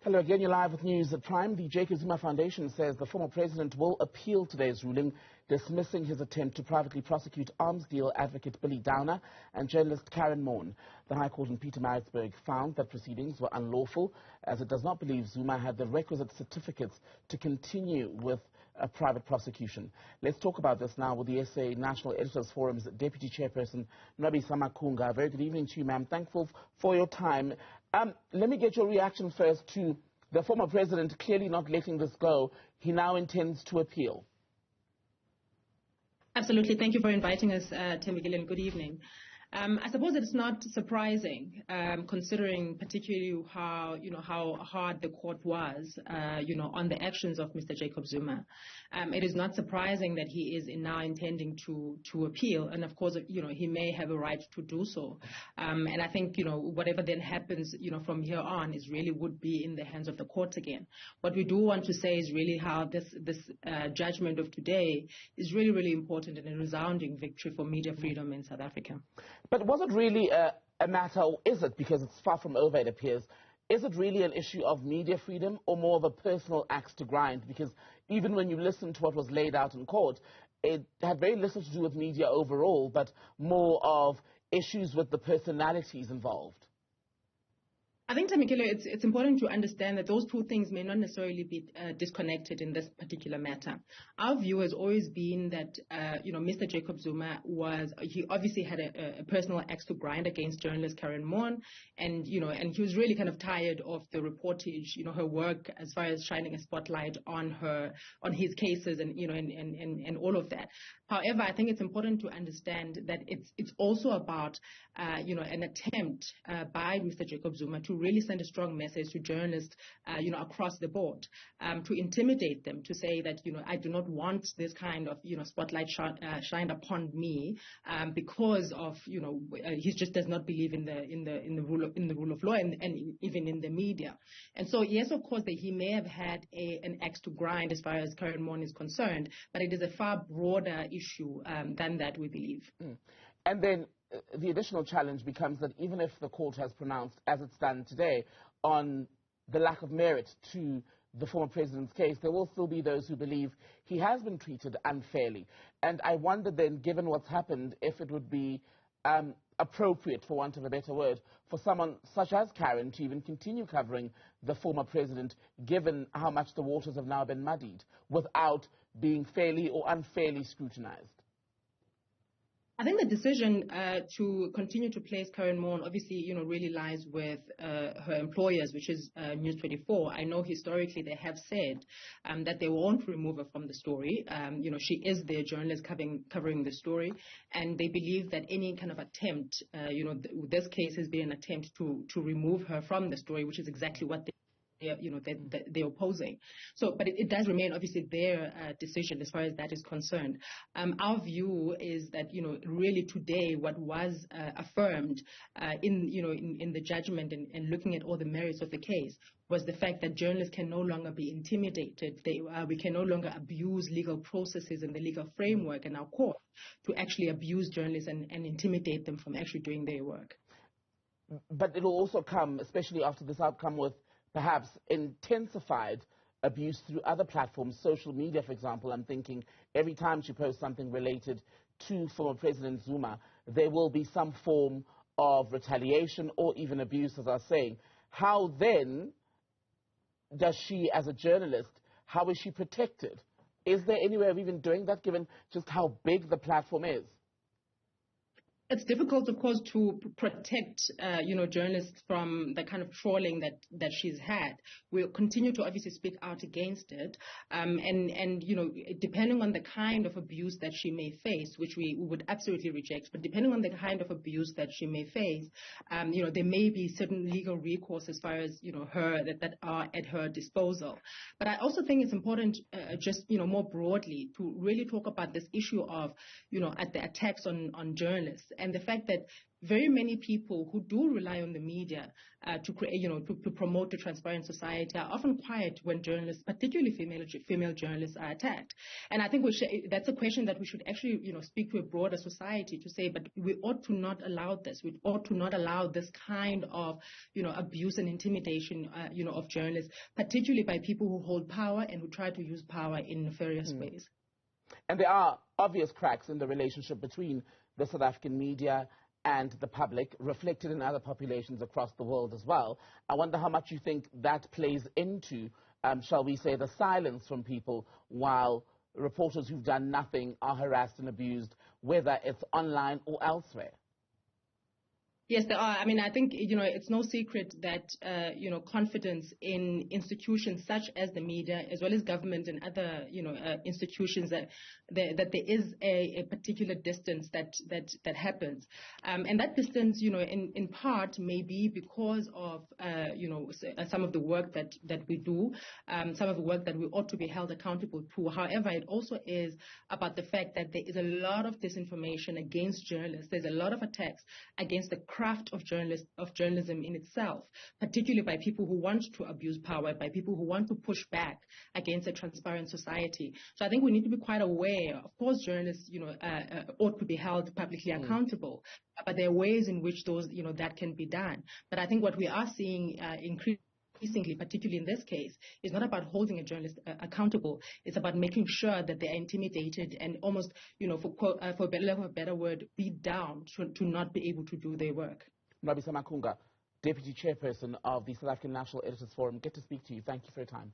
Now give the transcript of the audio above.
Hello again, you're live with News at Prime. The Jacob Zuma Foundation says the former president will appeal today's ruling, dismissing his attempt to privately prosecute arms deal advocate Billy Downer and journalist Karyn Maughan. The High Court in Pietermaritzburg found that proceedings were unlawful, as it does not believe Zuma had the requisite certificates to continue with a private prosecution. Let's talk about this now with the SA National Editors Forum's Deputy Chairperson, Nwabisa Makunga. Very good evening to you, ma'am. Thankful for your time. Let me get your reaction first to the former president clearly not letting this go. He now intends to appeal. Absolutely. Thank you for inviting us, Tim Gillian. Good evening. I suppose it's not surprising, considering particularly how hard the court was, on the actions of Mr. Jacob Zuma. It is not surprising that he is now intending to appeal, and of course, he may have a right to do so. And I think, whatever then happens, from here on is really would be in the hands of the courts again. What we do want to say is really how this judgment of today is really, really important and a resounding victory for media freedom in South Africa. But was it really a matter, or is it, because it's far from over it appears, is it really an issue of media freedom or more of a personal axe to grind? Because even when you listen to what was laid out in court, it had very little to do with media overall, but more of issues with the personalities involved. I think, Tamikile, it's important to understand that those two things may not necessarily be disconnected in this particular matter. Our view has always been that, Mr. Jacob Zuma he obviously had a personal axe to grind against journalist Karyn Maughan, and he was really kind of tired of the reportage, her work as far as shining a spotlight on his cases and all of that. However, I think it's important to understand that it's also about, an attempt by Mr. Jacob Zuma to really send a strong message to journalists, across the board, to intimidate them, to say that, I do not want this kind of, spotlight shined upon me, because of, he just does not believe in the rule of law and even in the media. And so, yes, of course, that he may have had an axe to grind as far as Karyn Maughan is concerned, but it is a far broader issue than that, we believe. And then the additional challenge becomes that even if the court has pronounced, as it stands today, on the lack of merit to the former president's case, there will still be those who believe he has been treated unfairly. And I wonder then, given what's happened, if it would be appropriate, for want of a better word, for someone such as Karyn to even continue covering the former president, given how much the waters have now been muddied, without being fairly or unfairly scrutinized. I think the decision to continue to place Karyn Maughan obviously, really lies with her employers, which is News 24. I know historically they have said that they won't remove her from the story. She is their journalist covering the story, and they believe that any kind of attempt, this case has been an attempt to remove her from the story, which is exactly what they're opposing. So, but it does remain obviously their decision as far as that is concerned. Our view is that, really today what was affirmed in the judgment and looking at all the merits of the case was the fact that journalists can no longer be intimidated. We can no longer abuse legal processes and the legal framework in our court to actually abuse journalists and intimidate them from actually doing their work. But it'll also come, especially after this outcome, with perhaps intensified abuse through other platforms, social media, for example. I'm thinking every time she posts something related to former President Zuma, there will be some form of retaliation or even abuse, as I was saying. How then does she, as a journalist, how is she protected? Is there any way of even doing that, given just how big the platform is? It's difficult, of course, to protect, journalists from the kind of trolling that she's had. We'll continue to obviously speak out against it. And depending on the kind of abuse that she may face, which we would absolutely reject, but depending on the kind of abuse that she may face, there may be certain legal recourse as far as, her that are at her disposal. But I also think it's important, more broadly, to really talk about this issue of, at the attacks on journalists. and the fact that very many people who do rely on the media to create, to promote a transparent society are often quiet when journalists, particularly female journalists, are attacked. And I think that's a question that we should actually, speak to a broader society to say, but we ought to not allow this. We ought to not allow this kind of, abuse and intimidation, of journalists, particularly by people who hold power and who try to use power in nefarious ways. And there are obvious cracks in the relationship between the South African media and the public, reflected in other populations across the world as well. I wonder how much you think that plays into, shall we say, the silence from people while reporters who've done nothing are harassed and abused, whether it's online or elsewhere. Yes, there are. I mean, I think, it's no secret that, confidence in institutions such as the media, as well as government and other, institutions, that there is a particular distance that happens. And that distance, in part may be because of, some of the work that we do, some of the work that we ought to be held accountable to. However, it also is about the fact that there is a lot of disinformation against journalists. There's a lot of attacks against the craft of journalism in itself, particularly by people who want to abuse power, by people who want to push back against a transparent society. So I think we need to be quite aware. Of course, journalists, ought to be held publicly accountable, but there are ways in which that can be done. But I think what we are seeing increasingly, particularly in this case, is not about holding a journalist accountable. It's about making sure that they are intimidated and almost, for a better word, beat down to not be able to do their work. Nwabisa Makunga, Deputy Chairperson of the South African National Editors Forum, good to speak to you. Thank you for your time.